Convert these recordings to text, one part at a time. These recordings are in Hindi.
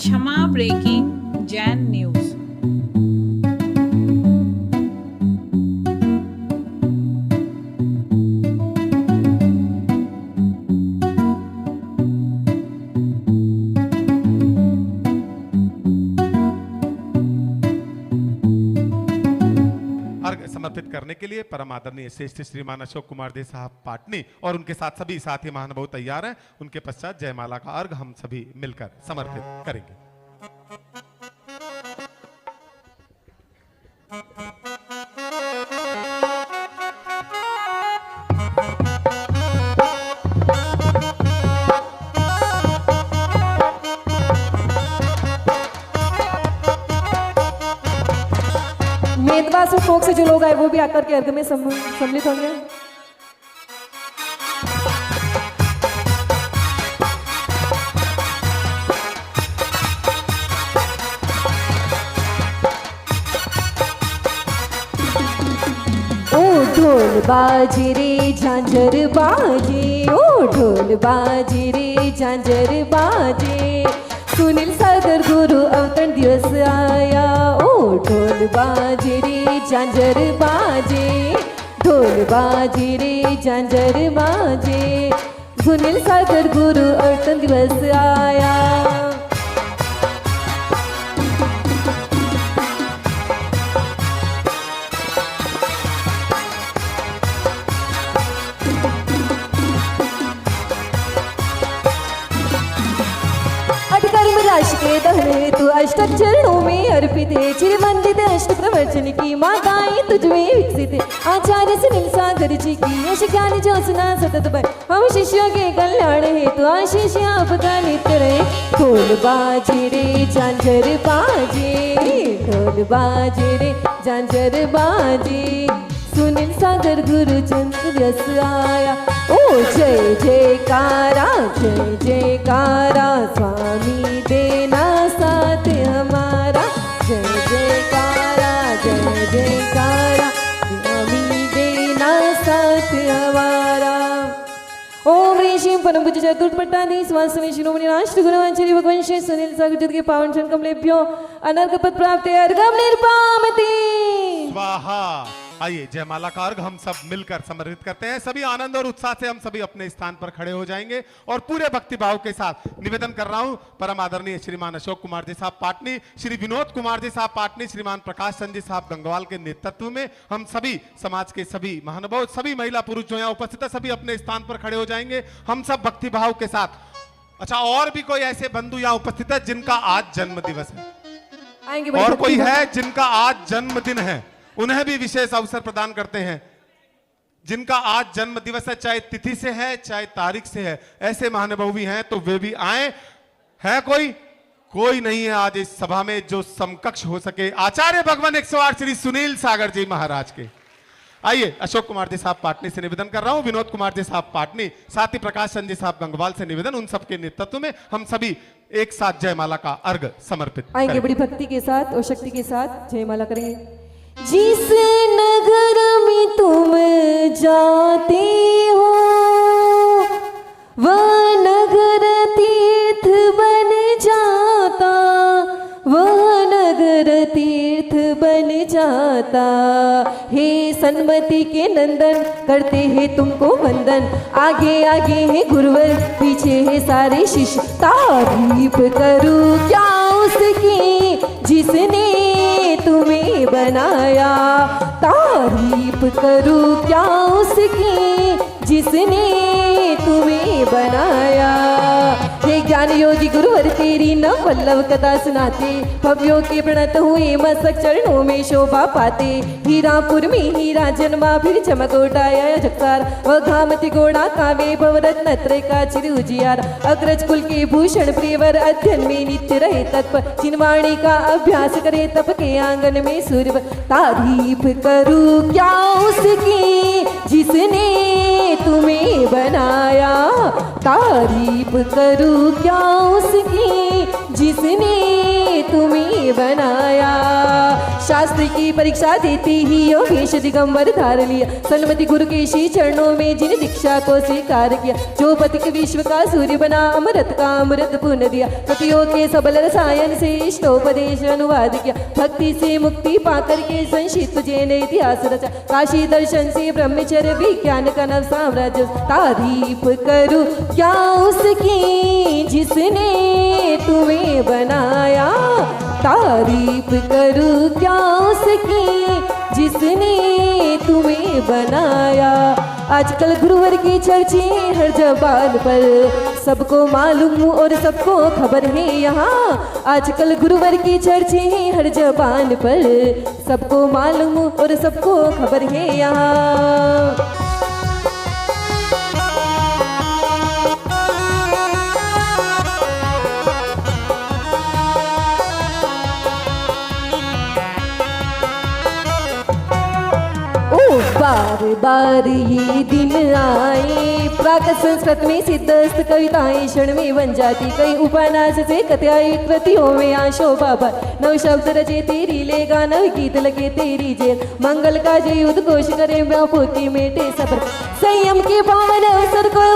क्षमा ब्रेकिंग जैन न्यूज। अर्घ समर्पित करने के लिए परम आदरणीय श्रेष्ठ श्रीमान अशोक कुमार दे साहब पाटनी और उनके साथ सभी साथी महानुभाव तैयार हैं। उनके पश्चात जयमाला का अर्घ हम सभी मिलकर समर्पित करेंगे। मेदवास और फोक से जो लोग आए वो भी आकर के अर्घ में सम्मिलित होंगे। ओ ढोल बाजे रे झांझर बाजे, ओ ढोल बाजे रे झांझर बाजे, सुनील सागर गुरु अवतरण दिवस आया। ओ ढोल बाजे रे झांझर बाजे, ढोल बाजे रे झांझर बाजे, सुनील सागर गुरु अवतरण दिवस आया। राशि के दहन हेतु अष्टक चरणों में अर्पित है, चिरवंदित अष्ट प्रवचन की माताएं तुझ में विकसित है। आचार्य सुनील सागर जी की यश ज्ञान जो सुना सतत भय, हम शिष्यों के कल्याण हेतु आशीष आपका नित्य रहे। ढोल बाजे रे झांझर बाजे, ढोल बाजे रे झांझर बाजे, सुनील सागर गुरु चंद्र यस आया। ओ जय जयकारा, जय जयकारा, स्वामी देना साथ हमारा। जय जयकारा, जय जयकारा, स्वामी देना साथ हमारा। ओम ऋषि परम पूज्य चतुर्थ पट्टाधीश वासवी शिरोमणि राष्ट्र गुरु आचार्य भगवान श्री सुनील सागर जी के पावन चरण कमलेभ्यो अनर्घ पद प्राप्त अर्घम निर्पामति स्वाहा। आइए जयमाला का अर्घ हम सब मिलकर समर्पित करते हैं। सभी आनंद और उत्साह से हम सभी अपने स्थान पर खड़े हो जाएंगे और पूरे भक्ति भाव के साथ निवेदन कर रहा हूं परम आदरणीय श्रीमान अशोक कुमार जी साहब पाटनी, श्री विनोद कुमार जी साहब पाटनी, श्रीमान प्रकाश चंद जी साहब गंगवाल के नेतृत्व में हम सभी समाज के सभी महानुभाव, सभी महिला पुरुष जो यहाँ उपस्थित है, सभी अपने स्थान पर खड़े हो जाएंगे हम सब भक्ति भाव के साथ। अच्छा, और भी कोई ऐसे बंधु यहाँ उपस्थित है जिनका आज जन्म दिवस है और कोई है जिनका आज जन्मदिन है, उन्हें भी विशेष अवसर प्रदान करते हैं। जिनका आज जन्म दिवस है, चाहे तिथि से है चाहे तारीख से है, ऐसे महानुभाव भी हैं तो वे भी आए। है कोई नहीं है आज इस सभा में जो समकक्ष हो सके आचार्य भगवान 108 श्री सुनील सागर जी महाराज के। आइए अशोक कुमार जी साहब पाटनी से निवेदन कर रहा हूं, विनोद कुमार जी साहब पाटनी, साथ ही प्रकाश चंद जी साहब गंगवाल से निवेदन, उन सबके नेतृत्व में हम सभी एक साथ जयमाला का अर्घ समर्पित आएंगे। बड़ी भक्ति के साथ और शक्ति के साथ जयमाला करेंगे। जिस नगर में तुम जाते हो वह नगर तीर्थ बन जाता, वह नगर तीर्थ बन जाता। हे सन्मति के नंदन करते हैं तुमको वंदन, आगे आगे है गुरुवर पीछे है सारे शिष्य। तारीफ करूं क्या उसकी जिसने तुम्हें बनाया, तारीफ करूं क्या उसकी जिसने तुम्हें बनाया। हे ज्ञान योगी गुरुवर तेरी न वल्लभ कथा सुनाते, भव्यों के प्रणत हुए मस्तक चरणों में शोभा पाते। हीरापुर में हीरा जन्मा फिर चमक उठाया जगतार, वह घामती घोड़ा कावे भवरत्न त्रय का चिर उजियार। अग्रज कुल के भूषण प्रियवर अध्ययन में नित्य रहे तत्पर, जिनवाणी का अभ्यास करे तप के आंगन में सूर्य। तारीफ करूं क्या उसकी जिसने तुम्हें बनाया, तारीफ करूं क्या उसकी जिसने तुम्हें बनाया। शास्त्र की परीक्षा देते ही यो वेश दिगंबर धार लिया। सन्मति गुरु के श्री चरणों में जिन दीक्षा को स्वीकार किया। जो पथिक विश्व का सूर्य बना अमृत का अमृत पुण्य दिया। कतियों के सबल रसायन से इष्टोपदेश अनुवाद किया। भक्ति से मुक्ति पाकर के संक्षिप्त तुझे ने इतिहास रचा। काशी दर्शन से ब्रह्मचर्य विज्ञान का नव साम्राज्य। तारीफ करूं क्या उसकी जिसने तुम्हें बनाया। तारीफ करूं क्या उसकी जिसने तुम्हें बनाया। आजकल गुरुवर की चर्चे हर जबान पर सबको मालूम और सबको खबर है यहाँ। आजकल गुरुवर की चर्चे हर जबान पर सबको मालूम और सबको खबर है यहाँ। बार बार ये दिन आए। प्राकृत संस्कृत में सिद्धस्त कविताएं क्षण में बन जाती। कई उपन्यास से कथाएं कृतियों में आ शोभा भर। नव शब्द रचे तेरी लेगा नव गीत लगे तेरी जेल। मंगल का जय उद्घोष करे बापू की मेटे सबर। संयम के पावन अवसर को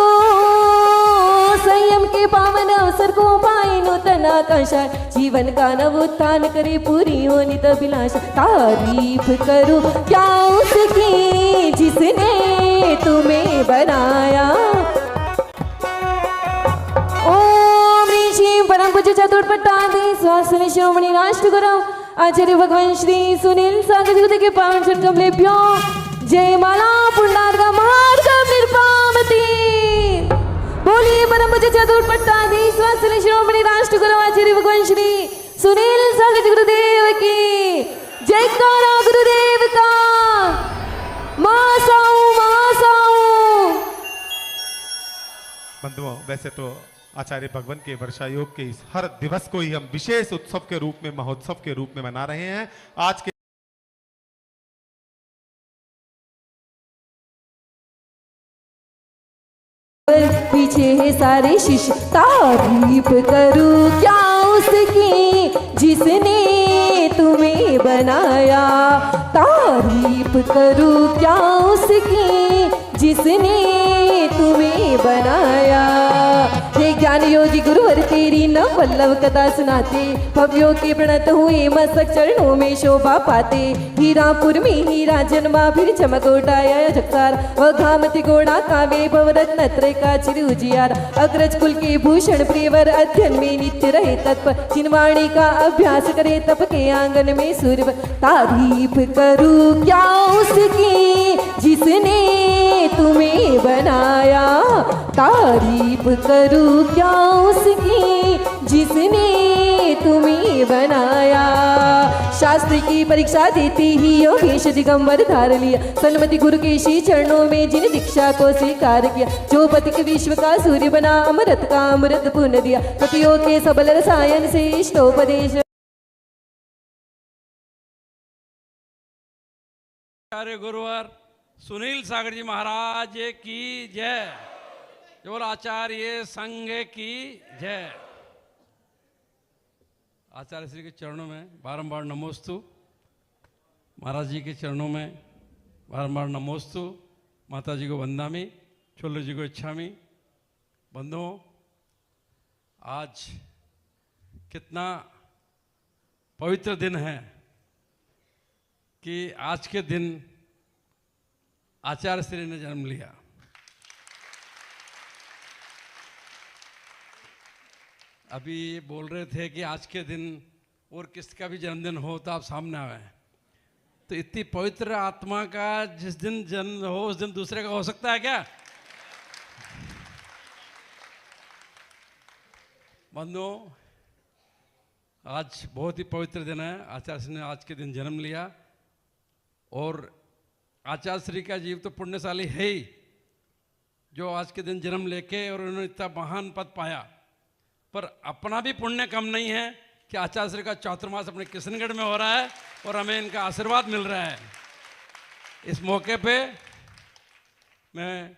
संयम के पावन अवसर को पाए नूतन आकांक्षा। जीवन का नव उत्थान करे पूरी हो नित अभिलाषा। तारीफ करूं क्या उसकी जिसने तुम्हें बनाया। ओम ऋषि परम पूज्य चतुर्पट्टाधि स्वास्थ्य शिरोमणि राष्ट्र गुरु आचार्य भगवान श्री सुनील सागर के पावन चरण कमलेभ्यो जय माला पुंडार्घ मार्ग निर्पामति। बोलिए परम पूज्य चतुर्पट्टाधि स्वास्थ्य शिरोमणि राष्ट्र गुरु आचार्य भगवान श्री सुनील सागर गुरुदेव की जयकारा गुरुदेव का। बंधुओं, वैसे तो आचार्य भगवान के वर्षा योग के इस हर दिवस को ही हम विशेष उत्सव के रूप में, महोत्सव के रूप में मना रहे हैं। आज के पीछे है सारे शिष्य। तारीफ करूं क्या उसकी जिसने तुम्हें बनाया। तारीफ करूं क्या उसकी जिसने तुम्हें बनाया। हे ज्ञान योगी गुरुवर तेरी न वल्लभ कथा सुनाते। भव्यों के प्रणत हुए मस्तक चरणों में शोभा पाते। हीरापुर में हीरा जन्मा फिर चमक उठाया जगसार। वह घामती गोड़ा कावे भवरत्न त्रय का चिर उजियार। अग्रज कुल के भूषण प्रियवर अध्ययन में नित्य रहे तत्पर। चिन्वाणी का अभ्यास करे तप के आंगन में सूर्य। तारीफ करूं क्या उसकी जिसने तुम्हें बनाया। तारीफ करूं क्या उसकी जिसने तुम्हें बनाया। शास्त्र की परीक्षा देते ही यो वेश दिगंबर धार लिया। सन्मति गुरु के श्री चरणों में जिन दीक्षा को स्वीकार किया। जो पथिक विश्व का सूर्य बना अमृत का अमृत पुण्य दिया। कतियों के सबल रसायन से इष्टोपदेश। आचार्य गुरुवर सुनील सागर जी महाराज की जय। केवल आचार्य संघ की जय। आचार्य श्री के चरणों में बारंबार नमोस्तु। महाराज जी के चरणों में बारंबार नमोस्तु। माता जी को वंदामि, छोले जी को इच्छामि। बंधुओं, आज कितना पवित्र दिन है कि आज के दिन आचार्य श्री ने जन्म लिया। अभी बोल रहे थे कि आज के दिन और किसका भी जन्मदिन हो तो आप सामने आए। तो इतनी पवित्र आत्मा का जिस दिन जन्म हो उस दिन दूसरे का हो सकता है क्या? बंधुओं, आज बहुत ही पवित्र दिन है। आचार्य श्री ने आज के दिन जन्म लिया और आचार्य श्री का जीव तो पुण्यशाली है ही, जो आज के दिन जन्म लेके और उन्होंने इतना महान पद पाया। पर अपना भी पुण्य कम नहीं है कि आचार्य श्री का चातुर्मास अपने किशनगढ़ में हो रहा है और हमें इनका आशीर्वाद मिल रहा है। इस मौके पे मैं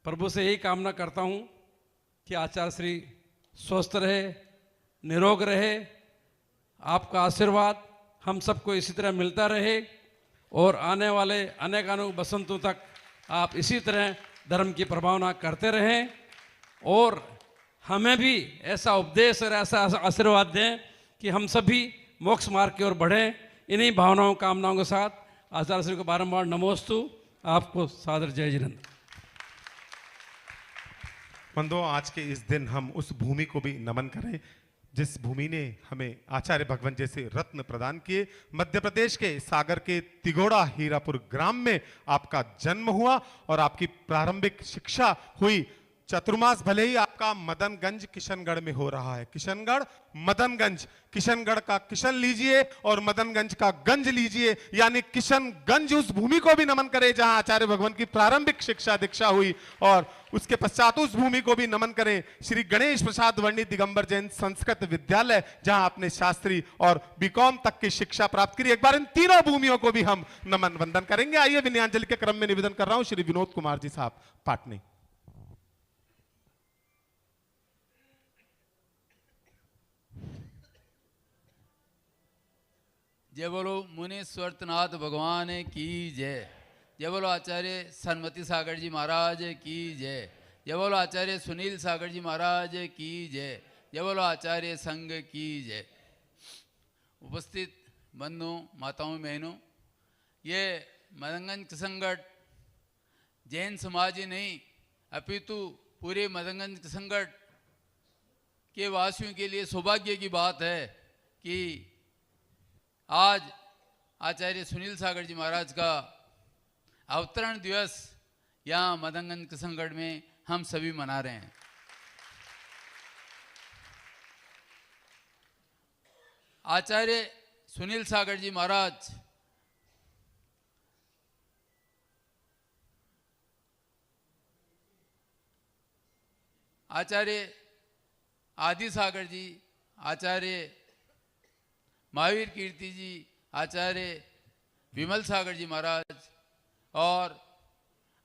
प्रभु से यही कामना करता हूँ कि आचार्य श्री स्वस्थ रहे, निरोग रहे, आपका आशीर्वाद हम सबको इसी तरह मिलता रहे और आने वाले अनेक बसंतों तक आप इसी तरह धर्म की प्रभावना करते रहें और हमें भी ऐसा उपदेश और ऐसा आशीर्वाद दें कि हम सभी मोक्ष मार्ग की ओर बढ़ें। इन्हीं भावनाओं कामनाओं के साथ आचार्य श्री को बारंबार नमोस्तु। आपको सादर जय जिनेंद्र। बंधुओं, आज के इस दिन हम उस भूमि को भी नमन करें जिस भूमि ने हमें आचार्य भगवान जैसे रत्न प्रदान किए। मध्य प्रदेश के सागर के तिगोड़ा हीरापुर ग्राम में आपका जन्म हुआ और आपकी प्रारंभिक शिक्षा हुई। चतुर्मास भले ही आपका मदनगंज किशनगढ़ में हो रहा है, किशनगढ़ मदनगंज, किशनगढ़ का किशन लीजिए और मदनगंज का गंज लीजिए, यानी किशनगंज उस भूमि को भी नमन करें जहां आचार्य भगवान की प्रारंभिक शिक्षा दीक्षा हुई और उसके पश्चात उस भूमि को भी नमन करें श्री गणेश प्रसाद वर्णी दिगंबर जैन संस्कृत विद्यालय जहां आपने शास्त्री और बीकॉम तक की शिक्षा प्राप्त करी। एक बार इन तीनों भूमियों को भी हम नमन वंदन करेंगे। आइए विनयांजलि के क्रम में निवेदन कर रहा हूं श्री विनोद कुमार जी साहब पाटनी। जय बोलो मुनीश्वरनाथ भगवान की जय। जय बोलो आचार्य सन्मति सागर जी महाराज की जय। जय बोलो आचार्य सुनील सागर जी महाराज की जय। जय बोलो आचार्य संघ की जय। उपस्थित बंधुओं, माताओं, बहनों, ये मदनगंज किशनगढ़ जैन समाज ही नहीं अपितु पूरे मदनगंज किशनगढ़ के वासियों के लिए सौभाग्य की बात है कि आज आचार्य सुनील सागर जी महाराज का अवतरण दिवस यहाँ मदनगंज किशनगढ़ में हम सभी मना रहे हैं। आचार्य सुनील सागर जी महाराज आचार्य आदि सागर जी, आचार्य महावीर कीर्ति जी, आचार्य विमल सागर जी महाराज और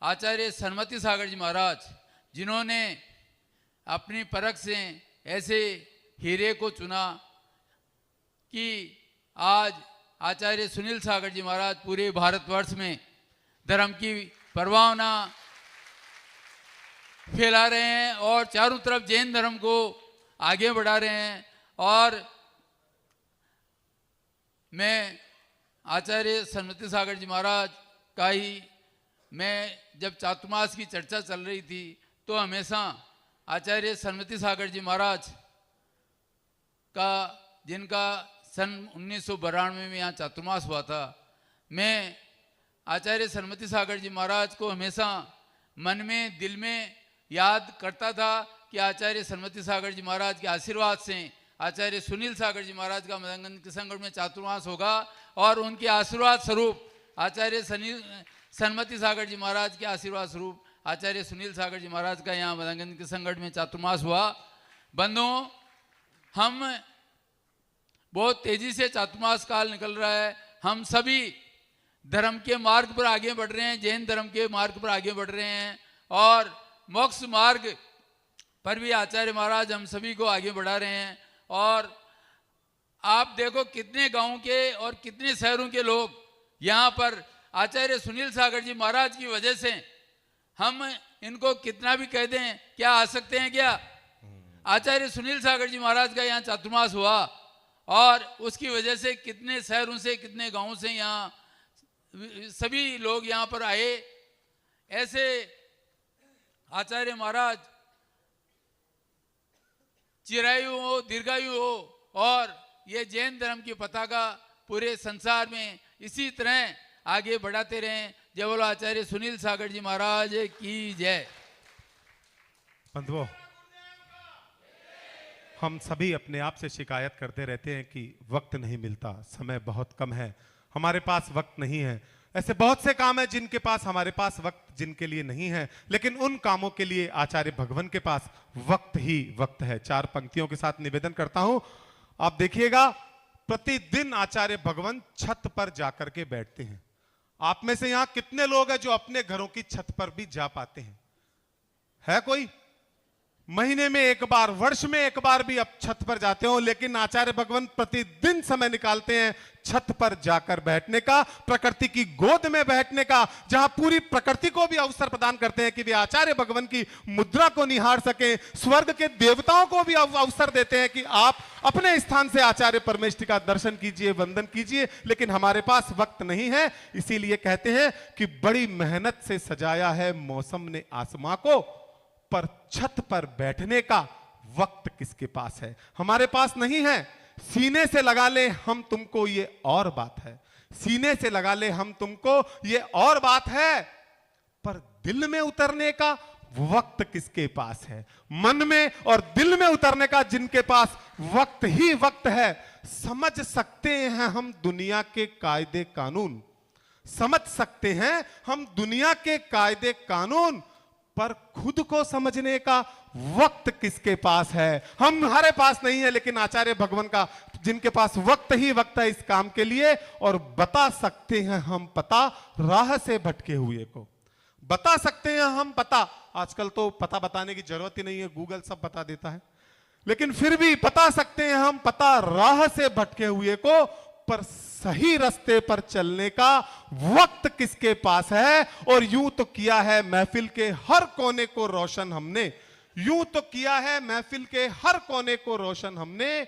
आचार्य सन्मति सागर जी महाराज, जिन्होंने अपनी परख से ऐसे हीरे को चुना कि आज आचार्य सुनील सागर जी महाराज पूरे भारतवर्ष में धर्म की प्रभावना फैला रहे हैं और चारों तरफ जैन धर्म को आगे बढ़ा रहे हैं। और मैं आचार्य सन्मति सागर जी महाराज का ही, मैं जब चातुर्मास की चर्चा चल रही थी तो हमेशा आचार्य सन्मति सागर जी महाराज का, जिनका सन 1992 में यहाँ चातुर्मास हुआ था, मैं आचार्य सन्मति सागर जी महाराज को हमेशा मन में दिल में याद करता था कि आचार्य सन्मति सागर जी महाराज के आशीर्वाद से आचार्य सुनील सागर जी महाराज का मदनगंज किशनगढ़ में चातुर्मास होगा और उनके आशीर्वाद स्वरूप आचार्य सन्मति सागर जी महाराज के आशीर्वाद स्वरूप आचार्य सुनील सागर जी महाराज का यहाँ मदनगंज किशनगढ़ में चातुर्मास हुआ। बंधुओं, हम बहुत तेजी से चातुर्मास काल निकल रहा है। हम सभी धर्म के मार्ग पर आगे बढ़ रहे हैं, जैन धर्म के मार्ग पर आगे बढ़ रहे हैं और मोक्ष मार्ग पर भी आचार्य महाराज हम सभी को आगे बढ़ा रहे हैं। और आप देखो कितने गांव के और कितने शहरों के लोग यहाँ पर आचार्य सुनील सागर जी महाराज की वजह से, हम इनको कितना भी कह दें क्या आ सकते हैं क्या? आचार्य सुनील सागर जी महाराज का यहाँ चातुर्मास हुआ और उसकी वजह से कितने शहरों से, कितने गांवों से यहाँ सभी लोग यहाँ पर आए। ऐसे आचार्य महाराज चिरायु हो, दीर्घायु हो और ये जैन धर्म की पताका पूरे संसार में इसी तरह आगे बढ़ाते रहें। जय बोलो आचार्य सुनील सागर जी महाराज की जय। बंधुओं, हम सभी अपने आप से शिकायत करते रहते हैं कि वक्त नहीं मिलता, समय बहुत कम है, हमारे पास वक्त नहीं है। ऐसे बहुत से काम हैं जिनके पास हमारे पास वक्त जिनके लिए नहीं है, लेकिन उन कामों के लिए आचार्य भगवान के पास वक्त ही वक्त है। चार पंक्तियों के साथ निवेदन करता हूं, आप देखिएगा, प्रतिदिन आचार्य भगवान छत पर जाकर के बैठते हैं। आप में से यहां कितने लोग हैं जो अपने घरों की छत पर भी जा पाते हैं? है कोई? महीने में एक बार, वर्ष में एक बार भी अब छत पर जाते हो, लेकिन आचार्य भगवंत प्रतिदिन समय निकालते हैं छत पर जाकर बैठने का, प्रकृति की गोद में बैठने का, जहां पूरी प्रकृति को भी अवसर प्रदान करते हैं कि वे आचार्य भगवंत की मुद्रा को निहार सके। स्वर्ग के देवताओं को भी अवसर देते हैं कि आप अपने स्थान से आचार्य परमेष्ठी का दर्शन कीजिए, वंदन कीजिए, लेकिन हमारे पास वक्त नहीं है। इसीलिए कहते हैं कि बड़ी मेहनत से सजाया है मौसम ने आसमां को, पर छत पर बैठने का वक्त किसके पास है? हमारे पास नहीं है। सीने से लगा ले हम तुमको, ये और बात है। सीने से लगा ले हम तुमको, ये और बात है, पर दिल में उतरने का वक्त किसके पास है? मन में और दिल में उतरने का जिनके पास वक्त ही वक्त है। समझ सकते हैं हम दुनिया के कायदे कानून, समझ सकते हैं हम दुनिया के कायदे कानून, पर खुद को समझने का वक्त किसके पास है? हमारे पास नहीं है, लेकिन आचार्य भगवान का जिनके पास वक्त ही वक्त है इस काम के लिए, और बता सकते हैं हम पता राह से भटके हुए को, बता सकते हैं हम पता। आजकल तो पता बताने की जरूरत ही नहीं है, गूगल सब बता देता है, लेकिन फिर भी बता सकते हैं हम पता राह से भटके हुए को, पर सही रास्ते पर चलने का वक्त किसके पास है? और यूं तो किया है महफिल के हर कोने को रोशन हमने, यूं तो किया है महफिल के हर कोने को रोशन हमने,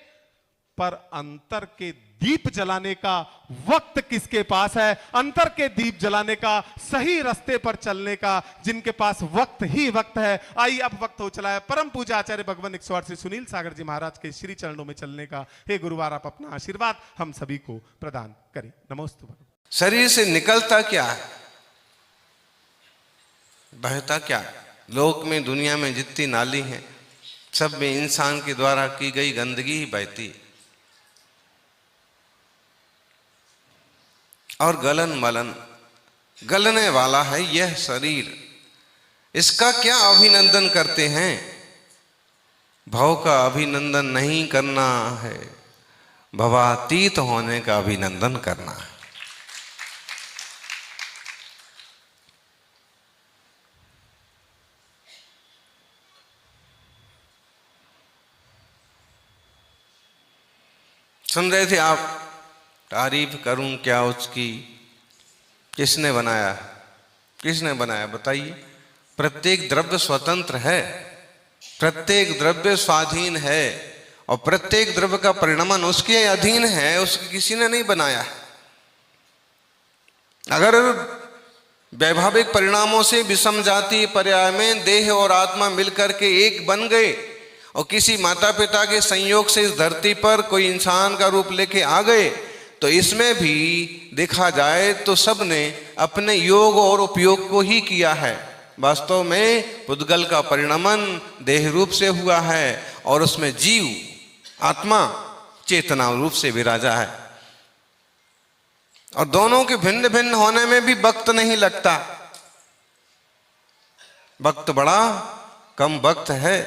पर अंतर के दीप जलाने का वक्त किसके पास है? अंतर के दीप जलाने का, सही रास्ते पर चलने का जिनके पास वक्त ही वक्त है। आइए अब वक्त हो चला है परम पूजा आचार्य भगवान 108 श्री सुनील सागर जी महाराज के श्री चरणों में चलने का। हे गुरुवार, आप अपना आशीर्वाद हम सभी को प्रदान करें। नमोस्तु भगवान। शरीर से निकलता क्या है, बहता क्या है? लोक में, दुनिया में जितनी नाली हैं, सब में इंसान के द्वारा की गई गंदगी ही बहती है। और गलन मलन गलने वाला है यह शरीर, इसका क्या अभिनंदन करते हैं? भव का अभिनंदन नहीं करना है, भवातीत होने का अभिनंदन करना है। सुन रहे थे आप, तारीफ करूं क्या उसकी? किसने बनाया? किसने बनाया बताइए? प्रत्येक द्रव्य स्वतंत्र है, प्रत्येक द्रव्य स्वाधीन है, और प्रत्येक द्रव्य का परिणमन उसके अधीन है, उसको किसी ने नहीं बनाया। अगर वैभाविक परिणामों से विषम जाति पर्याय में देह और आत्मा मिलकर के एक बन गए, और किसी माता पिता के संयोग से इस धरती पर कोई इंसान का रूप लेके आ गए, तो इसमें भी देखा जाए तो सबने अपने योग और उपयोग को ही किया है। वास्तव में पुद्गल का परिणमन देह रूप से हुआ है, और उसमें जीव आत्मा चेतना रूप से विराजा है, और दोनों के भिन्न भिन्न होने में भी वक्त नहीं लगता। वक्त बड़ा कम वक्त है,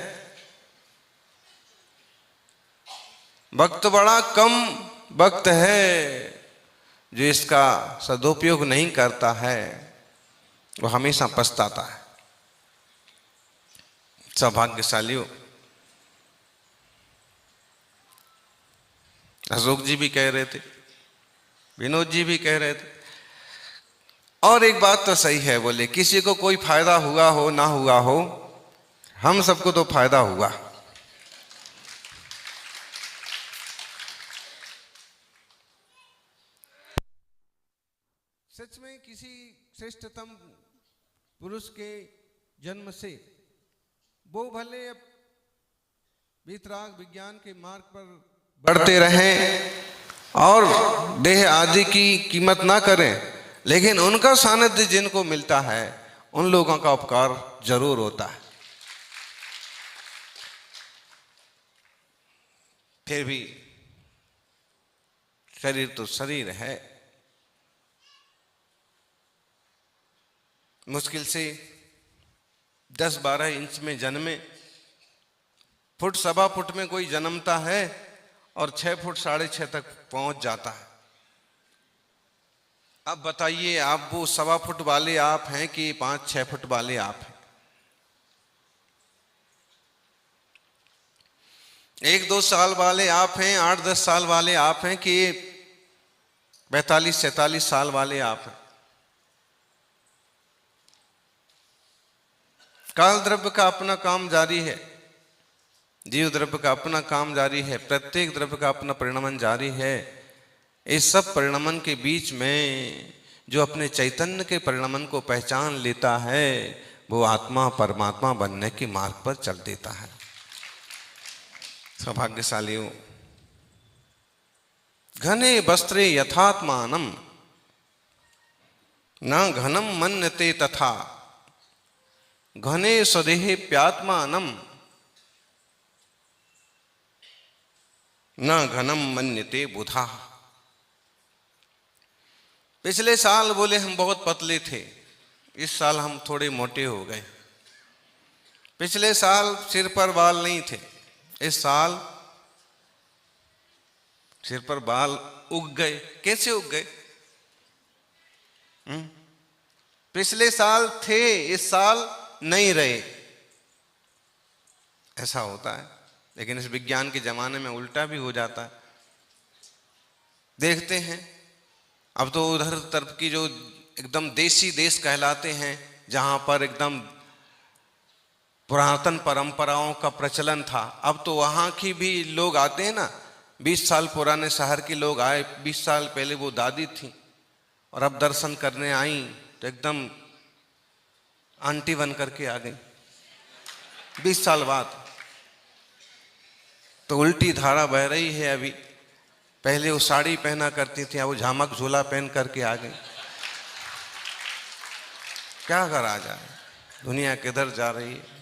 वक्त बड़ा कम वक्त है। जो इसका सदुपयोग नहीं करता है वो हमेशा पछताता है। सौभाग्यशालियों, अशोक जी भी कह रहे थे, विनोद जी भी कह रहे थे, और एक बात तो सही है, बोले किसी को कोई फायदा हुआ हो ना हुआ हो, हम सबको तो फायदा हुआ। सच में किसी श्रेष्ठतम पुरुष के जन्म से वो भले अब वितराग विज्ञान के मार्ग पर बढ़ते रहें और देह आदि की कीमत ना करें, लेकिन उनका सानिध्य जिनको मिलता है उन लोगों का उपकार जरूर होता है। फिर भी शरीर तो शरीर है, मुश्किल से 10-12 इंच में जन्मे, फुट सवा फुट में कोई जन्मता है और 6 फुट 6.5 तक पहुंच जाता है। अब बताइए, आप वो सवा फुट वाले आप हैं कि 5-6 फुट वाले आप हैं? 1-2 साल वाले आप हैं, 8-10 साल वाले आप हैं, कि 45-46 साल वाले आप हैं। काल द्रव्य का अपना काम जारी है, जीव द्रव्य का अपना काम जारी है, प्रत्येक द्रव्य का अपना परिणमन जारी है। इस सब परिणमन के बीच में जो अपने चैतन्य के परिणमन को पहचान लेता है वो आत्मा परमात्मा बनने के मार्ग पर चल देता है। सौभाग्यशालियों, घने वस्त्रे यथात्मानम न घनम मन्यते तथा घने स्वदेहे प्यात्मानम न घनम मन्यते बुधा। पिछले साल बोले हम बहुत पतले थे, इस साल हम थोड़े मोटे हो गए। पिछले साल सिर पर बाल नहीं थे, इस साल सिर पर बाल उग गए। कैसे उग गए? पिछले साल थे, इस साल नहीं रहे। ऐसा होता है, लेकिन इस विज्ञान के जमाने में उल्टा भी हो जाता है। देखते हैं अब तो उधर तरफ की जो एकदम देसी देश कहलाते हैं, जहां पर एकदम पुरातन परंपराओं का प्रचलन था, अब तो वहां की भी लोग आते हैं ना। 20 साल पुराने शहर के लोग आए, 20 साल पहले वो दादी थी और अब दर्शन करने आई तो एकदम आंटी बन करके आ गई 20 साल बाद। तो उल्टी धारा बह रही है अभी। पहले वो साड़ी पहना करती थी, अब वो झामक झोला पहन करके आ गई। क्या करा जाए, दुनिया किधर जा रही है।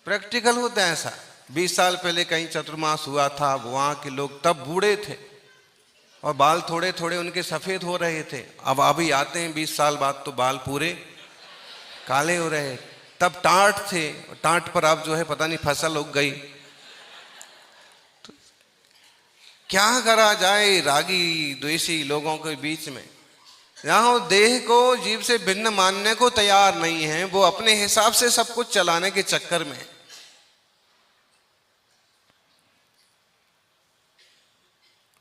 प्रैक्टिकल होता है ऐसा। 20 साल पहले कहीं चतुर्मास हुआ था, वहां के लोग तब बूढ़े थे और बाल थोड़े थोड़े उनके सफेद हो रहे थे। अब अभी आते हैं 20 साल बाद तो बाल पूरे काले हो रहे। तब टाट थे, टाट पर अब जो है पता नहीं फसल उग गई। तो क्या करा जाए रागी द्वेषी लोगों के बीच में, जहां देह को जीव से भिन्न मानने को तैयार नहीं है, वो अपने हिसाब से सब कुछ चलाने के चक्कर में।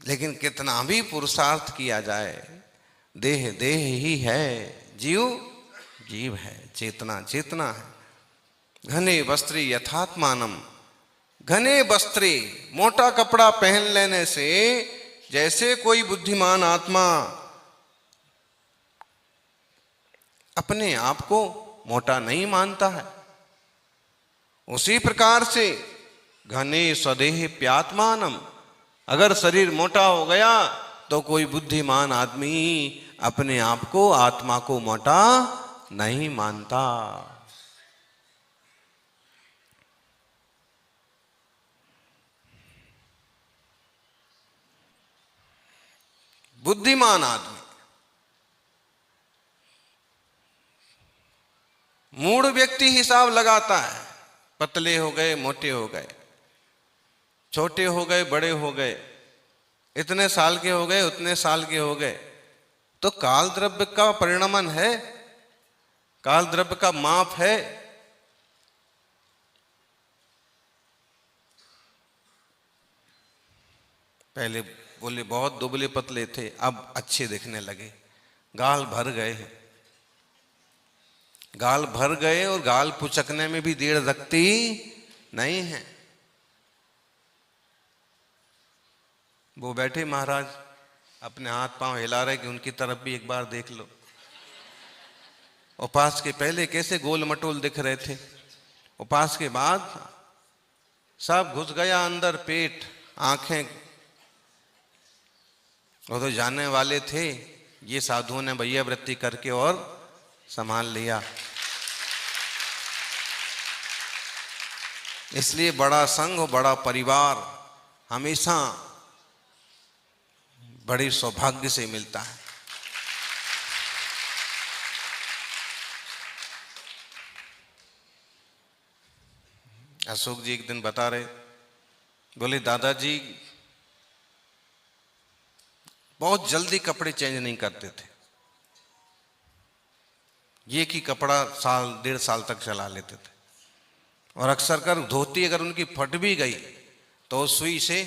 लेकिन कितना भी पुरुषार्थ किया जाए, देह देह ही है, जीव जीव है, चेतना चेतना है। घने वस्त्रे यथात्मानम, घने वस्त्रे, मोटा कपड़ा पहन लेने से जैसे कोई बुद्धिमान आत्मा अपने आप को मोटा नहीं मानता है, उसी प्रकार से घने स्वदेह प्यात्मानम, अगर शरीर मोटा हो गया तो कोई बुद्धिमान आदमी अपने आप को, आत्मा को मोटा नहीं मानता। बुद्धिमान आदमी मूढ़ व्यक्ति हिसाब लगाता है, पतले हो गए, मोटे हो गए, छोटे हो गए, बड़े हो गए, इतने साल के हो गए, उतने साल के हो गए। तो काल द्रव्य का परिणमन है, काल द्रव्य का माप है। पहले बोले बहुत दुबले पतले थे, अब अच्छे दिखने लगे, गाल भर गए हैं। गाल भर गए और गाल पुचकने में भी देर लगती नहीं है। वो बैठे महाराज अपने हाथ पांव हिला रहे कि उनकी तरफ भी एक बार देख लो। उपास के पहले कैसे गोल मटोल दिख रहे थे, उपास के बाद सब घुस गया अंदर, पेट, आंखें। वो तो जानने वाले थे, ये साधुओं ने भैया वृत्ति करके और संभाल लिया। इसलिए बड़ा संघ, बड़ा परिवार हमेशा बड़े सौभाग्य से मिलता है। अशोक जी एक दिन बता रहे, बोले दादाजी बहुत जल्दी कपड़े चेंज नहीं करते थे, ये कि कपड़ा साल 1.5 साल तक चला लेते थे। और अक्सर कर धोती अगर उनकी फट भी गई तो सुई से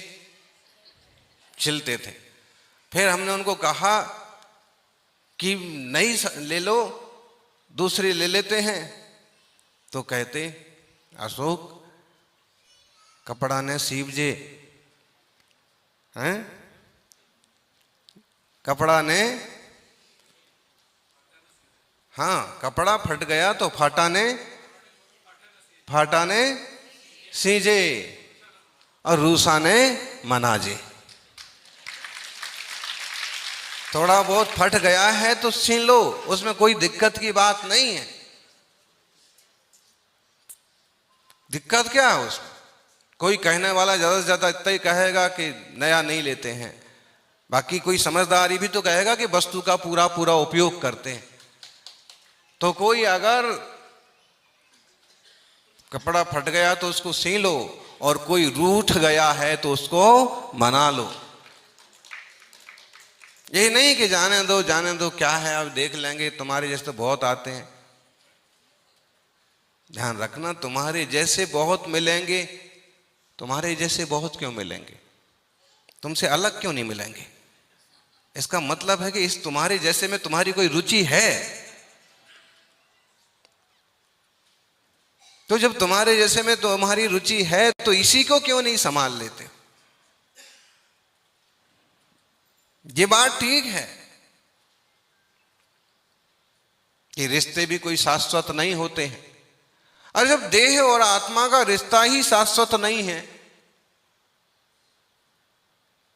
छिलते थे। फिर हमने उनको कहा कि नई ले लो, दूसरी ले लेते हैं। तो कहते अशोक कपड़ा ने सीवजे हैं, कपड़ा ने, हाँ कपड़ा फट गया तो फाटा ने सीजे और रूसा ने मनाजे। थोड़ा बहुत फट गया है तो सीन लो, उसमें कोई दिक्कत की बात नहीं है। दिक्कत क्या है उसमें? कोई कहने वाला ज्यादा से ज्यादा इतना ही कहेगा कि नया नहीं लेते हैं, बाकी कोई समझदारी भी तो कहेगा कि वस्तु का पूरा पूरा उपयोग करते हैं। तो कोई अगर कपड़ा फट गया तो उसको सी लो, और कोई रूठ गया है तो उसको मना लो। यही नहीं कि जाने दो क्या है, अब देख लेंगे, तुम्हारे जैसे तो बहुत आते हैं। ध्यान रखना, तुम्हारे जैसे बहुत मिलेंगे, तुम्हारे जैसे बहुत क्यों मिलेंगे, तुमसे अलग क्यों नहीं मिलेंगे? इसका मतलब है कि इस तुम्हारे जैसे में तुम्हारी कोई रुचि है। तो जब तुम्हारे जैसे में तुम्हारी रुचि है तो इसी को क्यों नहीं संभाल लेते? ये बात ठीक है कि रिश्ते भी कोई शाश्वत नहीं होते हैं। और जब देह और आत्मा का रिश्ता ही शाश्वत नहीं है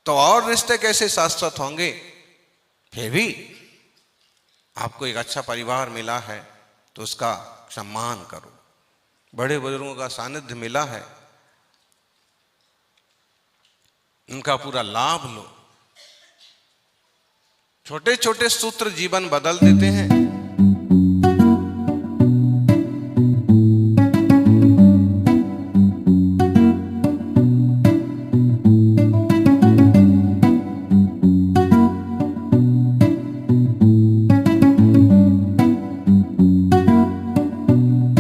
तो और रिश्ते कैसे शाश्वत होंगे? फिर भी आपको एक अच्छा परिवार मिला है तो उसका सम्मान करो, बड़े बुजुर्गों का सानिध्य मिला है उनका पूरा लाभ लो। छोटे छोटे सूत्र जीवन बदल देते हैं।